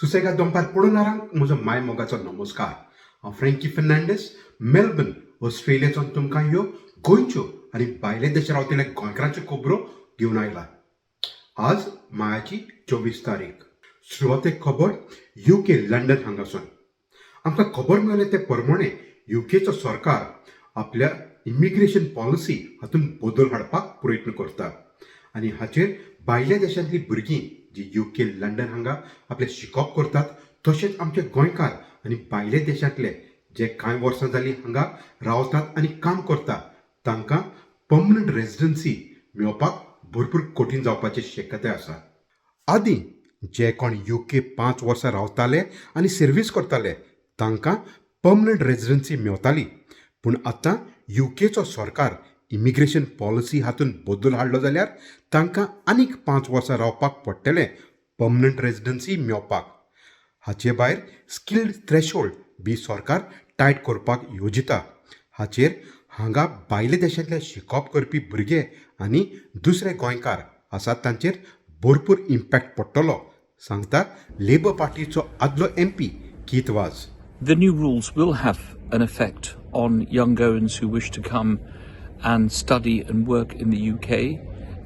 सुसेगाद दंपार पळोवणाऱ्यांक म्हजो मायमोगाचो नमस्कार. हांव फ्रँकी फर्नांडीस, मेलबर्न, ऑस्ट्रेलियाच्यान तुमकां ह्यो गोंयच्यो आनी भायले देशांत रावतल्या गोंयकारांच्यो खबरो घेवन आयला. आज मायाची 24 तारीख. सुरवातेक खबर UK लंडन हांगासून. आमकां खबर मेळ्ळे ते प्रमाणे UKचो सरकार आपल्या इमिग्रेशन पॉलिसी हातूंत बदल हाडपाक प्रयत्न करता आनी हाचेर भायल्या देशांतलीं भुरगीं जी UK लंडन हांगा आपले शिकप करतात तशेंच आमचे गोंयकार आनी भायले देशांतले जे कांय वर्सां जालीं हांगा रावतात आनी काम करतात तांकां पर्मनंट रेजिडन्सी मेळोवपाक भरपूर कठीण जावपाची शक्यताय आसा. आदीं जे कोण UK 5 वर्सां रावताले आनी सर्वीस करताले तांकां पर्मनंट रेजिडन्सी मेळटाली, पूण आतां UKचो सरकार इमिग्रेशन पॉलिसी हातूंत बदल हाडलो जाल्यार तांकां आनीक 5 वर्सां रावपाक पडटलें पर्मनंट रेजिडन्सी मेळोवपाक. हाचे भायर स्किल्ड थ्रेशोल्ड बी सरकार टायट करपाक येवजिता. हाचेर हांगा भायले देशांतले शिकप करपी भुरगे आनी दुसरे गोंयकार आसात तांचेर भरपूर इम्पॅक्ट पडटलो, सांगता लेबर पार्टीचो आदलो MP Keith Vaz. The new rules will have an effect on young Goans who wish to come and study and work in the UK.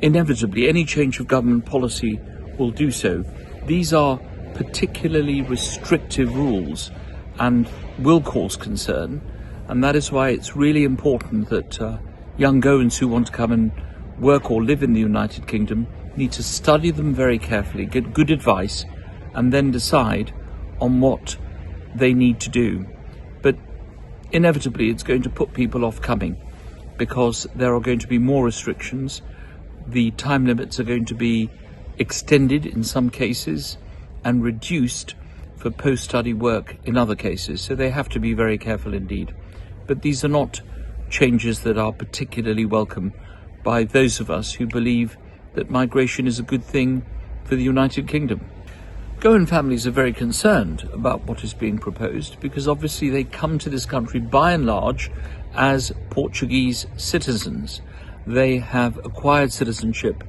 Inevitably, any change of government policy will do so. These are particularly restrictive rules and will cause concern, and that is why it's really important that young Goans who want to come and work or live in the United Kingdom need to study them very carefully, get good advice, and then decide on what they need to do. But inevitably it's going to put people off coming because there are going to be more restrictions. The time limits are going to be extended in some cases and reduced for post-study work in other cases, so they have to be very careful indeed. But these are not changes that are particularly welcome by those of us who believe that migration is a good thing for the United Kingdom. Goan families are very concerned about what is being proposed because obviously they come to this country by and large as Portuguese citizens. They have acquired citizenship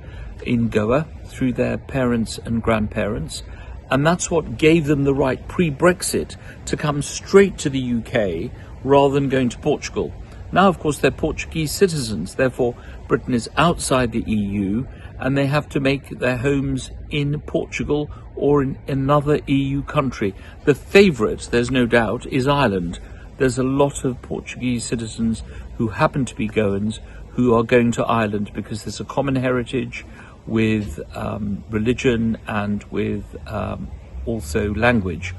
in Goa through their parents and grandparents, and that's what gave them the right pre-Brexit to come straight to the UK rather than going to Portugal. Now, of course, they're Portuguese citizens, therefore Britain is outside the EU and they have to make their homes in Portugal or in another EU country. The favourite, there's no doubt, is Ireland. There's a lot of Portuguese citizens who happen to be Goans who are going to Ireland because there's a common heritage with religion and with also language.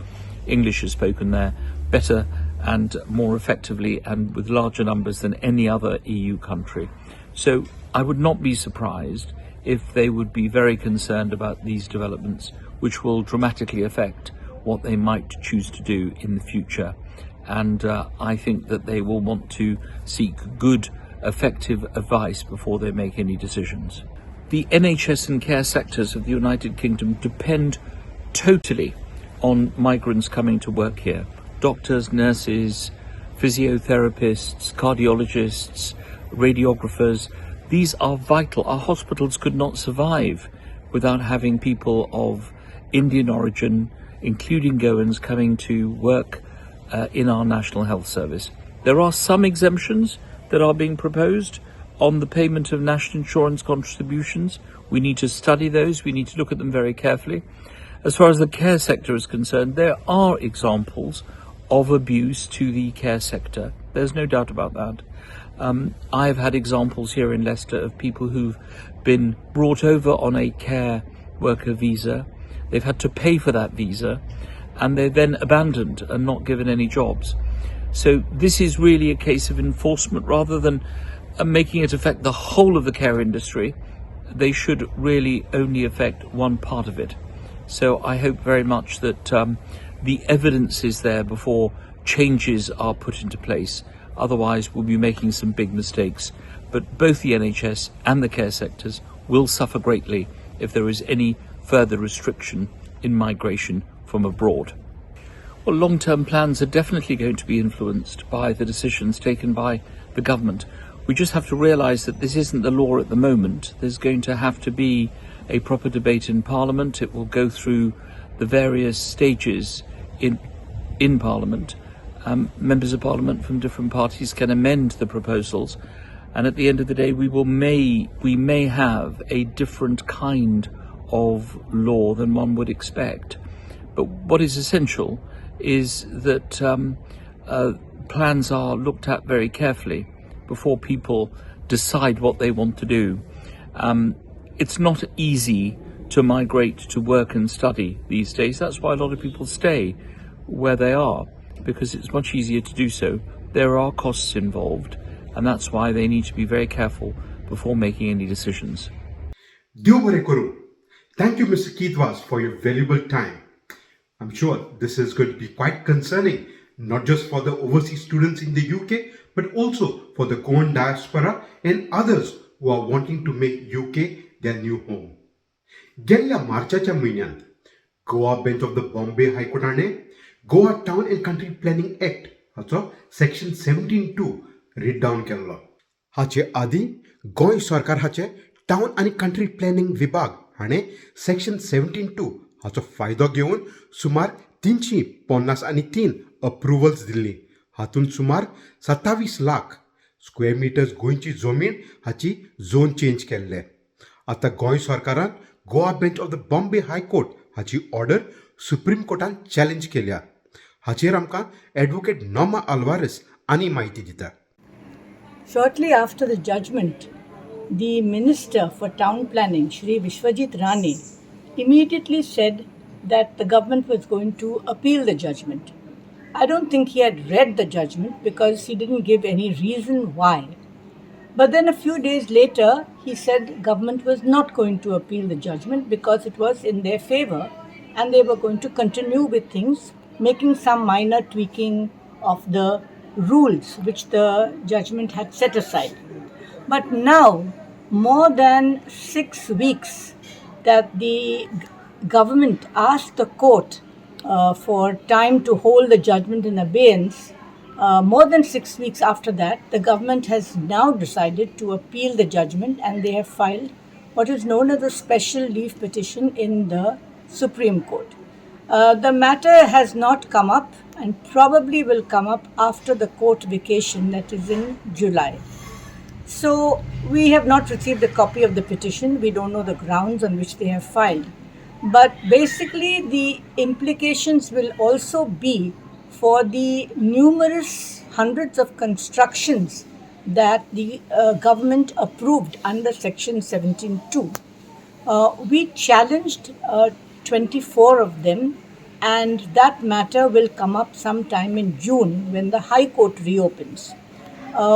English is spoken there better and more effectively and with larger numbers than any other EU country. So I would not be surprised if they would be very concerned about these developments, which will dramatically affect what they might choose to do in the future. And I think that they will want to seek good, effective advice before they make any decisions. The NHS and care sectors of the United Kingdom depend totally on migrants coming to work here. Doctors, nurses, physiotherapists, cardiologists, radiographers, these are vital. Our hospitals could not survive without having people of Indian origin, including Goans, coming to work in our National Health Service. There are some exemptions that are being proposed on the payment of national insurance contributions. We need to study those. We need to look at them very carefully. As far as the care sector is concerned, there are examples of abuse to the care sector. There's no doubt about that. I've had examples here in Leicester of people who've been brought over on a care worker visa. They've had to pay for that visa and they're then abandoned and not given any jobs. So this is really a case of enforcement rather than making it affect the whole of the care industry. They should really only affect one part of it. So I hope very much that the evidence is there before changes are put into place. Otherwise, we'll be making some big mistakes. But both the NHS and the care sectors will suffer greatly if there is any further restriction in migration from abroad. Well, long-term plans are definitely going to be influenced by the decisions taken by the government. We just have to realise that this isn't the law at the moment. There's going to have to be a proper debate in Parliament. It will go through the various stages in Parliament. Members of Parliament from different parties can amend the proposals, and at the end of the day we may have a different kind of law than one would expect. But what is essential is that plans are looked at very carefully before people decide what they want to do. It's not easy to migrate to work and study these days. That's why a lot of people stay where they are, because it's much easier to do so. There are costs involved, and that's why they need to be very careful before making any decisions. Dev bore karu. Thank you, Mr. Keith Vaz, for your valuable time. I'm sure this is going to be quite concerning, not just for the overseas students in the UK, but also for the Goan diaspora and others who are wanting to make UK their new home. गेल्या मार्चाच्या महिन्यात Goa bench of the Bombay हायकोर्टाने Goa town and country planning act हाचो section 17(2) read down केल्लो. हाचे आदीं गोंय सरकार हाचे टाउन आनी कंट्री प्लॅनिंग विभाग हाणें सेक्शन 17(2) हाचो फायदो घेवन सुमार 353 अप्रुव्हल्स दिल्ली. हातून सुमार 27 लाख स्क्वेअर मिटर्स गोंयची जमीन हाची झोन चेंज केल्ले. आतां गोंय सरकारान Goa bench of the Bombay high court हाची ऑर्डर सुप्रीम कोर्टान चॅलेंज केल्या. हाचेर आमकां एडवोकेट नॉर्मा आल्वारेस आनी माहिती दिता. Shortly after the judgment, the Minister for Town Planning, Shri Vishwajit Rane, immediately said that the government was going to appeal the judgment. I don't think he had read the judgment because he didn't give any reason why. But then a few days later, he said government was not going to appeal the judgment because it was in their favor and they were going to continue with things, making some minor tweaking of the rules which the judgment had set aside. But now, more than 6 weeks that the government asked the court for time to hold the judgment in abeyance, more than 6 weeks after that, the government has now decided to appeal the judgment and they have filed what is known as a special leave petition in the Supreme Court. The matter has not come up and probably will come up after the court vacation, that is in July. So we have not received a copy of the petition. We don't know the grounds on which they have filed. But basically the implications will also be for the numerous hundreds of constructions that the government approved under section 17(2). We challenged 24 of them, and that matter will come up sometime in June when the High Court reopens.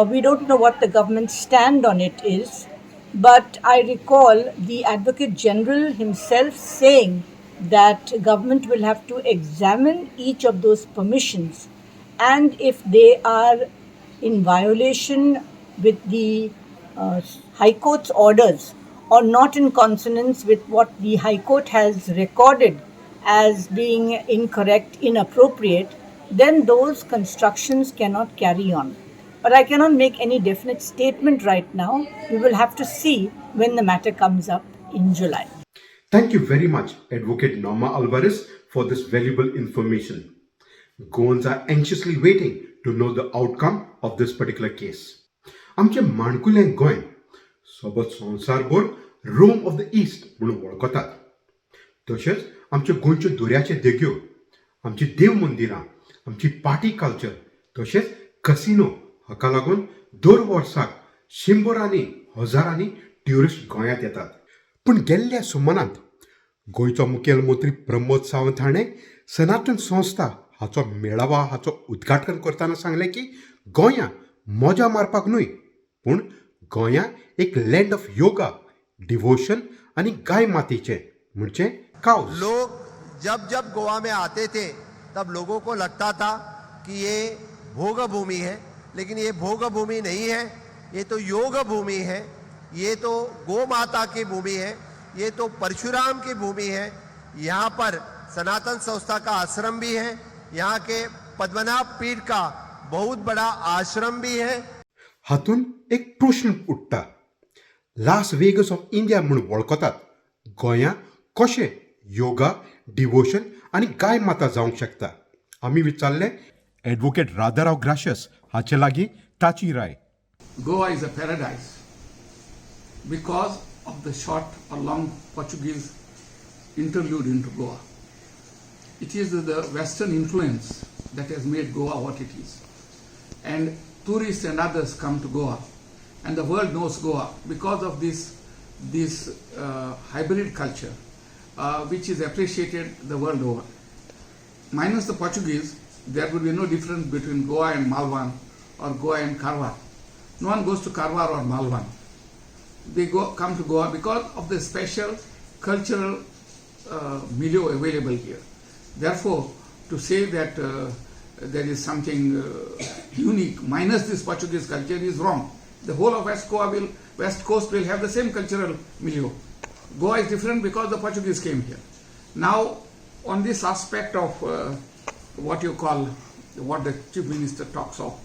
We don't know what the government's stand on it is, but I recall the Advocate General himself saying that government will have to examine each of those permissions, and if they are in violation with the High Court's orders or not in consonance with what the High Court has recorded as being incorrect, inappropriate, then those constructions cannot carry on. But I cannot make any definite statement right now. We will have to see when the matter comes up in July. Thank you very much, Advocate Norma Alvares, for this valuable information. Goans are anxiously waiting to know the outcome of this particular case. आमचे माणकुले गोंय सोबत संवसारभर रोम of the east म्हणून वळखतात. तशेंच आमचे गोंयच्यो दर्याचे देगो, आमची देव मंदिरां, आमची पार्टी कल्चर, तशेंच कसिनो हाका लागून दर वर्साक शंबरांनी हजारांनी ट्युरिस्ट गोंयांत येतात. पूण गेल्ल्या सुमनांत गोंयचो मुखेलमंत्री प्रमोद सावंत हाणें सनातन संस्था हाचो मेळावा हाचो उद्घाटन करतना सांगलें की गोंयां मोजा मारपाक न्हय, पूण गोंयां एक लँड ऑफ योगा, डिवोशन आनी गाय मातेचें म्हणजे काउज. लोग जब जब गोवा में आते थे तब लोगों को लगता था कि ये भोग भूमि है, लेकिन ये भोग भूमि नहीं है, ये तो योग भूमि है, ये तो गौ माता की भूमि है, ये तो परशुराम की भूमि है. यहाँ पर सनातन संस्था का आश्रम भी है, यहाँ के पद्मनाभ पीठ का बहुत बड़ा आश्रम भी है. हातून एक प्रश्न उठता. लास वेगस ऑफ इंडिया म्हणून वळखतात गोंयां कशें योगा डिवोशन आणि गाय माता जावंक शकता. आमी विचारले ॲडव्होकेट राधाराव ग्राशियस हाचे लागीं ताची राय. Goa is a paradise because of the short or long Portuguese interlude into Goa. It is the Western influence that has made Goa what it is. And tourists and others come to Goa, and the world knows Goa because of this hybrid culture, which is appreciated the world over. Minus the Portuguese, there would be no difference between Goa and Malvan or Goa and Karwar. No one goes to Karwar or Malvan. They come to Goa because of the special cultural milieu available here. Therefore, to say that there is something unique minus this Portuguese culture is wrong. The whole of West Coast will have the same cultural milieu. Goa is different because the Portuguese came here. Now, on this aspect of what you call, what the Chief Minister talks of,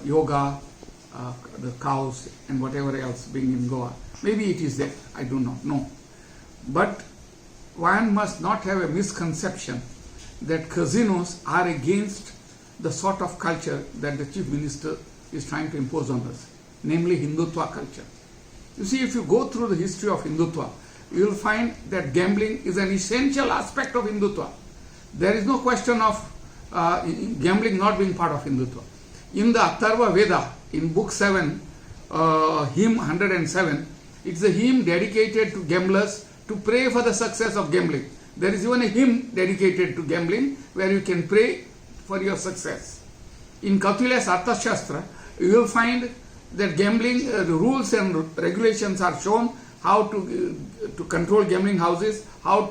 yoga, the cows and whatever else being in Goa, maybe it is there, I do not know. But one must not have a misconception that casinos are against the sort of culture that the Chief Minister is trying to impose on us, namely Hindutva culture. You see, if you go through the history of Hindutva, you will find that gambling is an essential aspect of Hindutva. There is no question of gambling not being part of Hindutva. In the Atharva Veda, in book 7, hymn 107, it's a hymn dedicated to gamblers to pray for the success of gambling. There is even a hymn dedicated to gambling where you can pray for your success. In Kautilya's Arthashastra, you will find that gambling the rules and regulations are shown, how to control gambling houses, how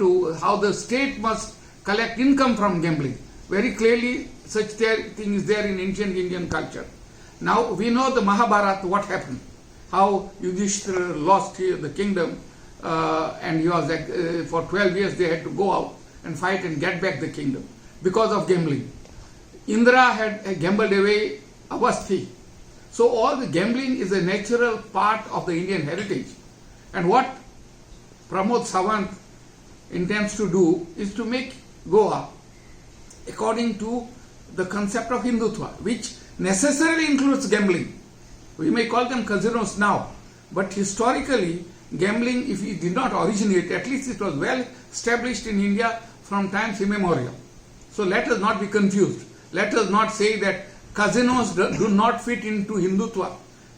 the state must collect income from gambling. Very clearly, such thing is there in ancient Indian culture. Now we know the Mahabharata, what happened, how Yudhishthira lost the kingdom, and he was for 12 years they had to go out and fight and get back the kingdom because of gambling. Indra had gambled away Avasthi. So all the gambling is a natural part of the Indian heritage. And what Pramod Sawant intends to do is to make Goa according to the concept of Hindutva, which necessarily includes gambling. We may call them casinos now, but historically gambling, if it did not originate, at least it was well established in India from times immemorial. So let us not be confused. Let us not say that casinos do not fit into Hindutva.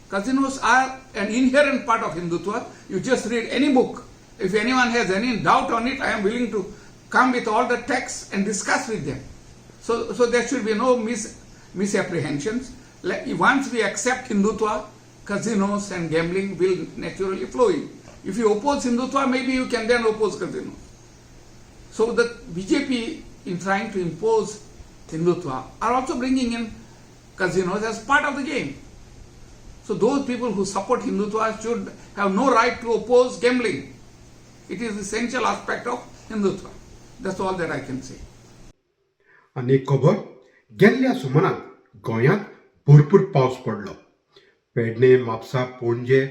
Casinos are an inherent part of Hindutva. You just read any book. If anyone has any doubt on it, I am willing to come with all the texts and discuss with them. So there should be no misapprehensions. Once we accept Hindutva, casinos and gambling will naturally flow in. If you oppose Hindutva, maybe you can then oppose casinos. So the BJP, in trying to impose Hindutva, are also bringing in casinos as part of the game. So those people who support Hindutva should have no right to oppose gambling. It is the essential aspect of Hindutva. That's all that I can say. आणि खबर गेल्ल्या सुमाराक गोंयांत भरपूर पावस पडलो. पेडणे, म्हापसा, पणजे,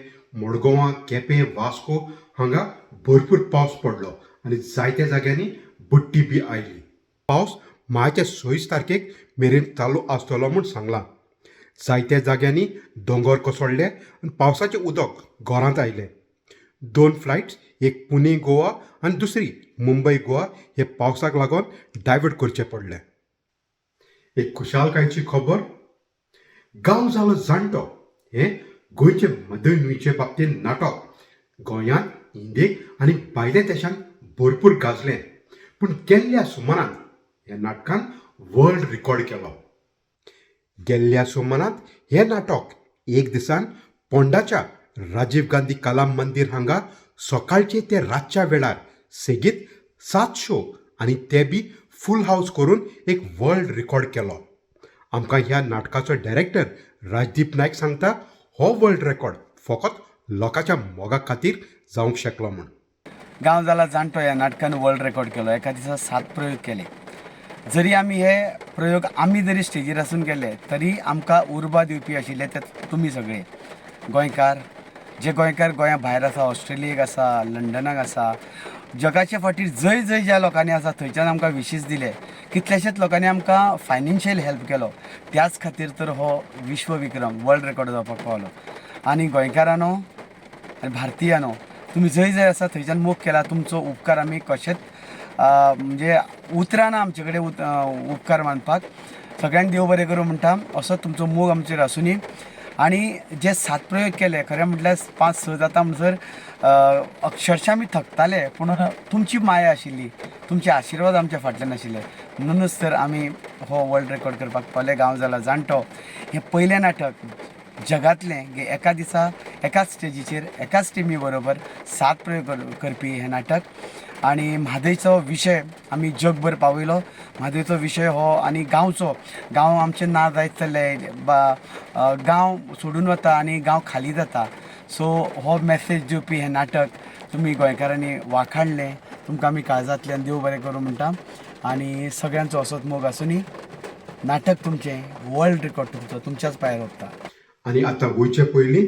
मडगांवां, Quepem, Vasco हांगा भरपूर पावस पडलो आनी जायत्या जाग्यांनी बट्टी बी आयली. पावस मार्चच्या 26 तारखेक मेरेन चालू आसतलो म्हूण सांगलां. जायत्या जाग्यांनी दोंगर कोसळ्ळे आनी पावसाचें उदक घरांत आयलें. 2 फ्लायट्स, एक पुणे गोवा आनी दुसरी मुंबय गोवा हे पावसाक लागून डायवर्ट करचे पडले. एक खुशालकायेची खबर, गांव झालो जाणटो हे गोंयचे मदय न्हंयचे बाबतींत नाटक गोंयांत, इंडियेक आनी भायल्या देशांत भरपूर गाजलें. पूण गेल्ल्या सुमारांत ह्या नाटकान वर्ल्ड रिकॉर्ड केलो. गेल्ल्या सुमारांत हें नाटक एक दिसान पोंडाच्या राजीव गांधी कला मंदिर हांगा सकाळचे ते रातच्या वेळार सेगीत 7 शो आनी ते बी फूल हावस करून एक वर्ल्ड रिकॉर्ड केलो. आमकां ह्या नाटकाचो डायरेक्टर राजदीप नायक सांगता हो वर्ल्ड रेकॉर्ड फकत लोकांच्या मोगा खातीर जावंक शकलो म्हूण. गांव जाला जाणटो ह्या नाटकान वर्ल्ड रेकॉर्ड केलो. एका दिसा 7 प्रयोग केले. जरी आमी हे प्रयोग जरी स्टेजीर आसून केले तरी आमकां उर्बा दिवपी आशिल्ले ते तुमी सगळे गोंयकार. जे गोंयकार गोंया भायर आसा, ऑस्ट्रेलियेक आसा, लंडनाक आसा, जगाचे फाटीर जंय जंय ज्या लोकांनी आसा थंयच्यान आमकां विशीस दिले, कितलेशेच लोकांनी आमकां फायनान्शियल हेल्प केलो, त्याच खातीर तर हो विश्व विक्रम वर्ल्ड रेकॉर्ड जावपाक पावलो. आनी गोंयकारांनो आनी भारतीयानो, तुमी जंय जंय आसा थंयच्यान मोग केला, तुमचो उपकार आमी कशेंच म्हणजे उतरां ना आमचे कडेन उपकार मानपाक. सगळ्यांक देव बरें करूं म्हणटा. असो तुमचो मोग आमचेर आसुनी. आनी जे 7 प्रयोग केले, खरें म्हटल्यार 5-6 जाता म्हणसर अक्षरशः आमी थकताले, पूण तुमची माया आशिल्ली, तुमचे आशिर्वाद आमच्या फाटल्यान आशिल्ले, म्हणूनच तर आमी हो वर्ल्ड रेकॉर्ड करपाक पावले. गांव जाला जाणटो हें पयलें नाटक जगांतलें एका दिसा एकाच स्टेजीचेर एकाच टिमी बरोबर 7 प्रयोग करपी हें नाटक. आनी म्हादयचो विशय आमी जगभर पावयलो. म्हादयचो विशय हो आनी गांव आमचे ना जायत चल्ले, गांव सोडून वता आनी गांव खाली जाता. सो हो मॅसेज दिवपी हें नाटक तुमी गोंयकारांनी वाखाणलें. तुमकां आमी काळजांतल्यान देव बरें करूं म्हणटा. आनी सगळ्यांचो असोच मोग आसुनी. नाटक तुमचें, वर्ल्ड रेकॉर्ड तुमचो, तुमच्याच पांयार ओंपता. आनी आतां वयचे पयलीं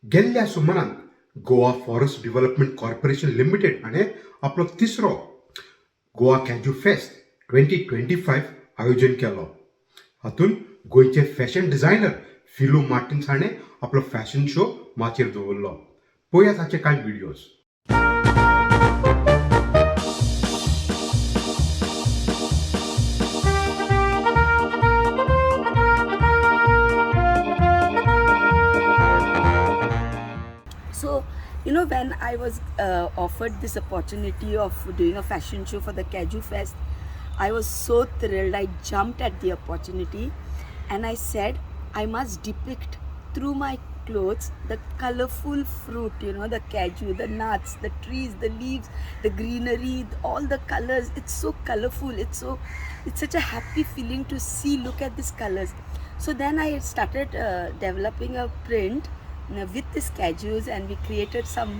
गेल्ल्या सुमारान Goa forest development corporation limited हाणें आपलो 3रो गोवा कॅज्यू फेस्ट 2025 आयोजन केलो. हातूंत गोंयचे फॅशन डिझायनर फिलो मार्टिन्स हाणें आपलो फॅशन शो माचयेर दवरलो. पळयात ताचे कांय videos. So, you know, when I was offered this opportunity of doing a fashion show for the Cashew Fest, I was so thrilled. I jumped at the opportunity and I said, I must depict through my clothes the colorful fruit, you know, the cashew, the nuts, the trees, the leaves, the greenery, all the colors. It's so colorful. It's such a happy feeling to see, look at these colors. So then I started developing a print with these cashews, and we created some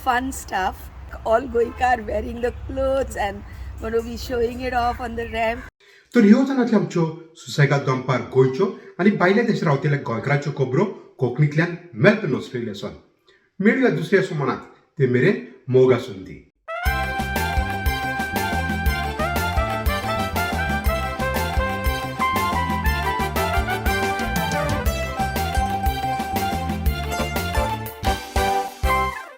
fun stuff. All Goikar wearing the clothes and going to be showing it off on the ramp. तर ह्यो जाणातल्यो आमच्यो सुसेगाद दनपार गोंयच्यो आनी भायल्या देशांत रावतल्या गोंयकारांच्यो खबरो कोंकणींतल्यान मेल्बर्न ऑस्ट्रेलियासून. मेळुया दुसऱ्या सुमारांत. ते मेरेन मोग आसून दी.